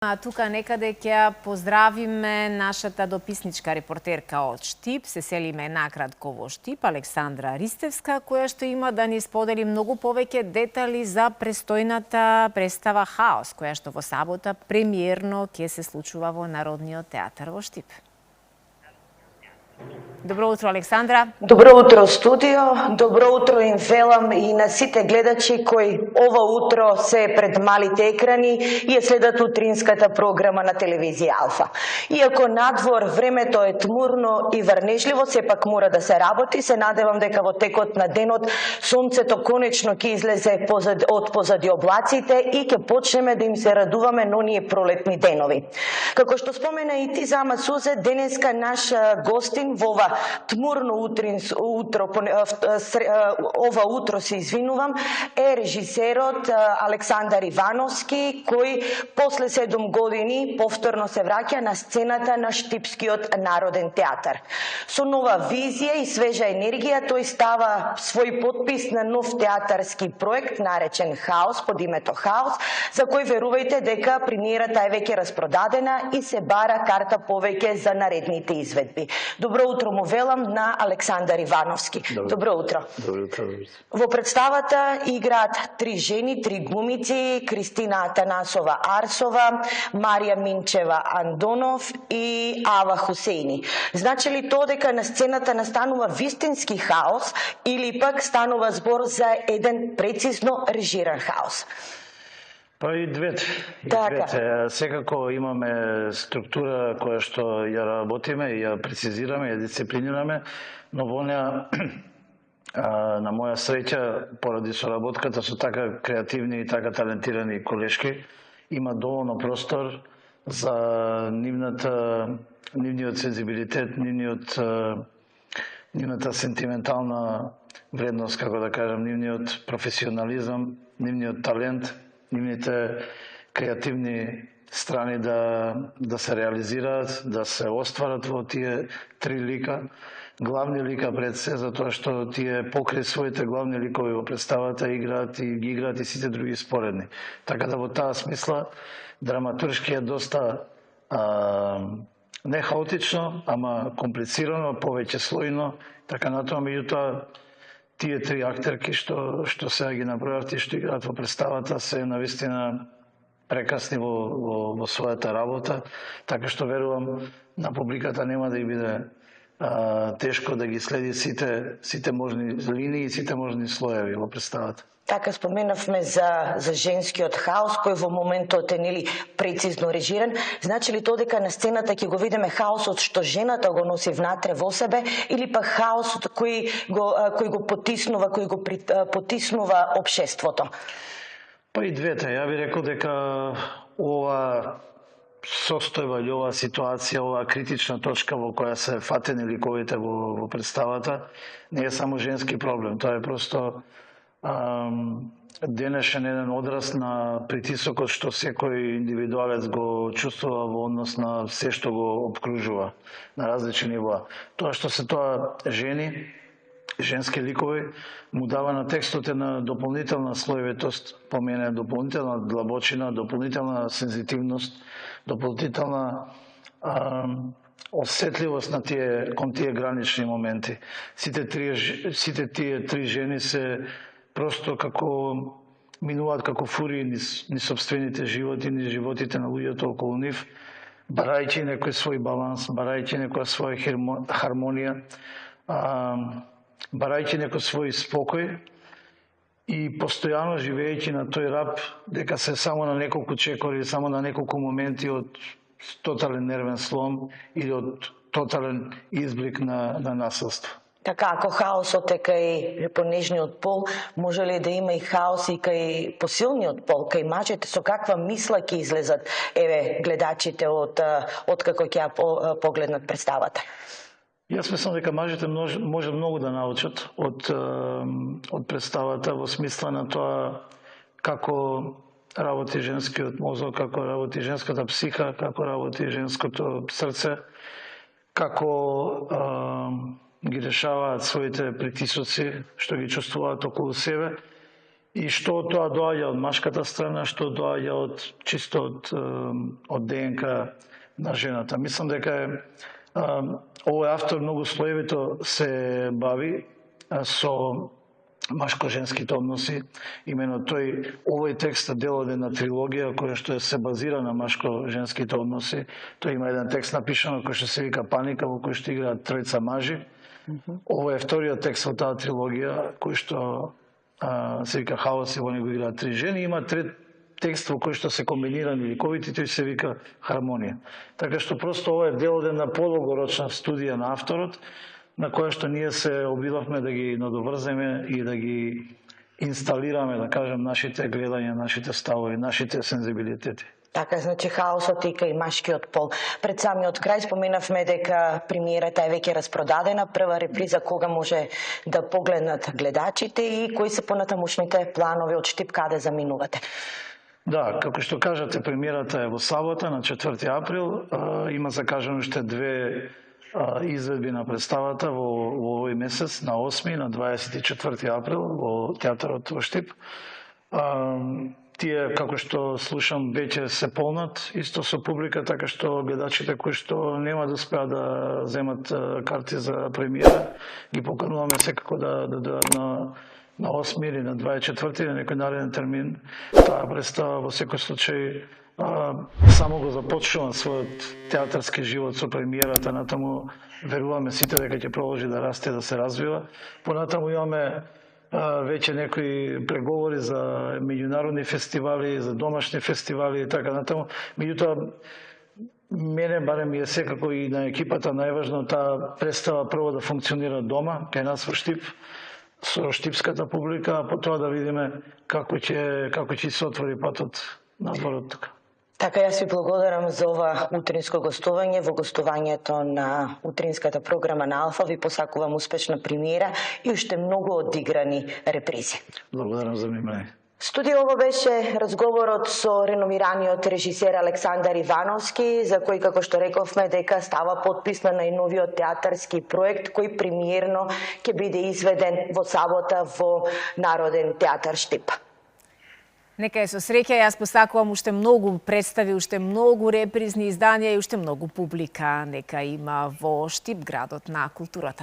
Тука некаде ќе поздравиме нашата дописничка репортерка од Штип. Се селиме накратко во Штип, Александра Ристевска, која што има да ни сподели многу повеќе детали за престојната представа Хаос, која што во сабота премиерно ќе се случува во Народниот театар во Штип. Добро утро, Александра. Добро утро, студио. Добро утро им велам и на сите гледачи кои ова утро се пред малите екрани и ја следат утринската програма на телевизија Алфа. Иако надвор времето е тмурно и врнежливо, сепак мора да се работи. Се надевам дека во текот на денот сонцето конечно ќе излезе од позади облаците и ќе почнеме да им се радуваме на оние пролетни денови. Како што спомена и ти, Зама Сузе, денеска наш гостин во ова тмурно ова утро се извинувам, е режисерот Александар Ивановски, кој после 7 години повторно се враќа на сцената на Штипскиот народен театар. Со нова визија и свежа енергија тој става свој подпис на нов театарски проект наречен Хаос, под името Хаос, за кој верувајте дека премиерата е веќе распродадена и се бара карта повеќе за наредните изведби. Добро утро му велам на Александар Ивановски. Добро утро. Добро утро. Во представата играат 3 жени, 3 глумици: Кристина Атанасова Арсова, Марија Минчева Андонов и Ава Хусеини. Значи ли тоа дека на сцената настанува вистински хаос или пак станува збор за еден прецизно режиран хаос? Па и двете. Секако имаме структура која што ја работиме, ја прецизираме, ја дисциплинираме, но во неа на моја среќа, поради соработката со така креативни и така талентирани колешки, има доволно простор за нивниот сензибилитет, нивната сентиментална вредност, како да кажам, нивниот професионализам, нивниот талент, нивните креативни страни да се реализираат, да се остварат во тие 3 лика. Главни лика пред се, затоа што тие покрај своите главни ликови во представата играат и сите други споредни. Така да во таа смисла драматуршки е доста не хаотично, ама комплицирано, повеќе слојно, така натоа, меѓутоа тие 3 актерки што сега ги набројавте и што играат во представата се навистина прекрасни во својата работа, така што верувам на публиката нема да ја биде тешко да ги следи сите можни линии и сите можни слоеви во представата. Така споменавме за женскиот хаос кој во моментот е прецизно режиран. Значи ли тоа дека на сцената ќе го видиме хаосот што жената го носи внатре во себе или пак хаосот кој го потиснува општеството? Па и двете. Ја би рекол дека ова состојба или ова ситуација, ова критична точка во која се фатени ликовите во представата не е само женски проблем. Тоа е просто денешен еден одраз на притисокот што секој индивидуалец го чувствува во однос на се што го обкружува на различни нива. Тоа што се тоа жени, женски ликови, му дава на текстот една дополнителна слоевитост, по мене дополнителна длабочина, дополнителна сензитивност, дополнителна осетливост на кон тие гранични моменти. Сите тие 3 жени се просто како минуваат како фури ни собствените животи, ни животите на луѓето околу нив, барајќи некој свој баланс, барајќи некоја своја хармонија, барајќи некој свој спокој и постојано живејќи на тој раб дека се само на неколку чекори, само на неколку моменти од тотален нервен слом или од тотален изблик на насилство. Така, ако хаосот е кај понежниот пол, може ли да има и хаос и кај посилниот пол, кај мажите? Со каква мисла ќе излезат гледачите од како ќе погледнат представата? Јас мислам дека мажите може многу да научат од представата во смисла на тоа како работи женскиот мозок, како работи женската психа, како работи женското срце, како ги решаваат своите притисоци што ги чувствуваат околу себе И што тоа доаѓа од машката страна, што доаѓа од чисто од ДНК на жената. Мислам дека овој автор многу слоевито се бави со машко-женските односи. Имено овој текст е дел од една трилогија која што се базира на машко-женските односи. Тој има еден текст напишано кој што се вика Паника, во кој што играат тројца мажи. Овој е вториот текст од таа трилогија кој што се вика Хаос и во него играат три жени. Има трет текст во кој што се комбинирани ликовите, тој се вика Хармонија. Така што просто ова е дел од една подолгорочна студија на авторот, на која што ние се обидовме да ги надоврземе и да ги инсталираме, да кажем, нашите гледања, нашите ставови, нашите сензибилитети. Така, значи хаосот и кај машкиот пол. Пред самиот крај споменавме дека премиерата е веќе распродадена, прва реприза кога може да погледнат гледачите и кои се понатамушните планови од Штип, каде заминувате? Да, како што кажате, премиерата е во сабота на 4 април. Има закажано уште две изведби на представата во овој месец, на 8 и на 24 април во театарот во Штип. Тие, како што слушам, веќе се полнат, исто со публика, така што гледачите кои што нема да успеат да земат карти за премиера, ги покануваме секако да дојдат на 8 или на 24 на некој нареден термин. Таа представа во секој случај само го започнува својот театарски живот со премиерата, натаму веруваме сите дека ќе продолжи да расте, да се развива. Понатаму имаме веќе некои преговори за меѓународни фестивали, за домашни фестивали и така натаму. Меѓутоа, мене барем е секако и на екипата најважно таа представа прво да функционира дома, кај нас во Штип, со штипската публика, а потоа да видиме како ќе се отвори патот надвор од тука. Така, јас ви благодарам за ова утринско гостување. Во гостувањето на утринската програма на Алфа ви посакувам успешна премиера и уште многу одиграни репризи. Благодарам за внимание. Студиово беше разговорот со реномираниот режисер Александар Ивановски, за кој, како што рековме, дека става подпис на најновиот театарски проект кој премиерно ќе биде изведен во сабота во Народен театар Штип. Нека е со среќа, јас посакувам уште многу представи, уште многу репризни изданија и уште многу публика. Нека има во Штип, градот на културата.